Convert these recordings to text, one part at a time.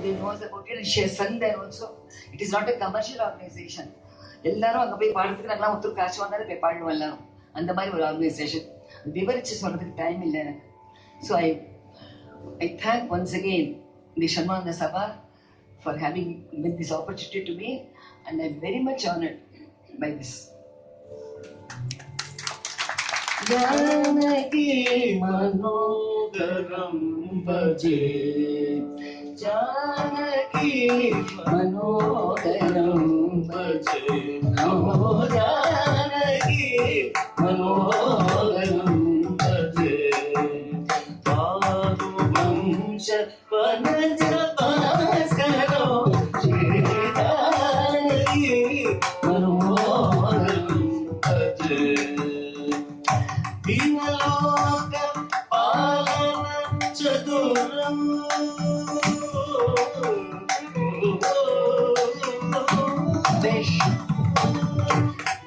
everybody knows about it. She has sung there also. It is not a commercial organization. எல்லாரும் அங்கே போய் பாடுறதுக்கு நாங்களாம் ஒருத்தர் காசு வாங்காத போய் பாடுவோம் எல்லாரும். அந்த மாதிரி ஒரு ஆர்கனைசேஷன். விவரிச்சு சொல்றதுக்கு டைம் இல்லை எனக்கு. So I thank once again the Shanmuganda Sabha for having given this opportunity to me, and I'm very much honored by this. Janaki मनोगरम भजे, जानकी मनोगरम भजे, नमो जानकी मनोगरम भजे, पारुवंश वनज भास्करो श्री जानकी मनोगरम भजे, दीनलोक पालन चतुरम,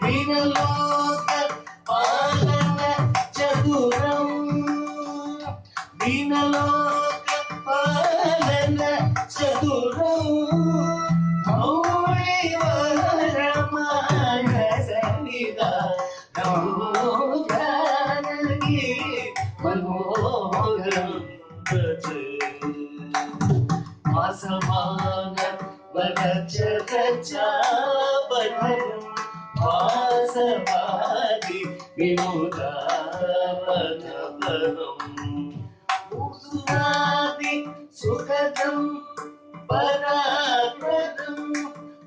दीनलोक पालन चतुरम, दीनलोक पालन चतुरम, मौलिवर मानस निधानम जानकी मनोगरम भजे, आसमान वरचकचापधरम, वासवादि विनोदापनपरम, भूसुरादि सुखदम पराप्रदम,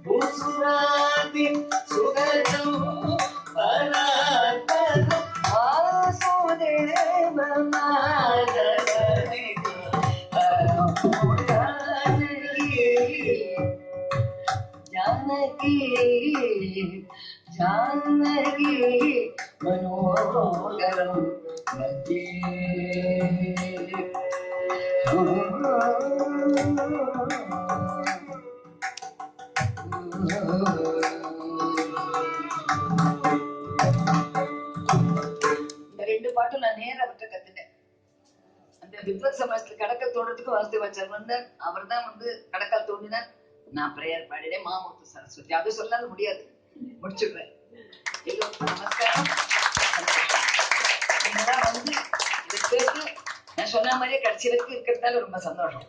भूसुरादि सुखदम पराप्रदम, वासुदेव मानस जानकी जानकी मनोगरम भजे. இந்த ரெண்டு பாட்டும் நான் நேர அவர்கிட்ட கத்துட்டேன். அந்த வித்வத் சமாஜத்துல கடக்கல் தோன்றதுக்கு வாசுதேவாச்சார் வந்தார். அவர் தான் கடக்கால் தோண்டினார். நான் பிரேயர் பாடினேன். மாமூர்த்தி சரஸ்வதி. அது சொல்லாத முடியாது. முடிச்சுடுறேன். எல்லோருக்கும் நமஸ்காரம். நீங்களாம் இதை கேட்டு நான் சொன்ன மாதிரியே கடைசி வரைக்கும் இருக்கிறதால ரொம்ப சந்தோஷம்.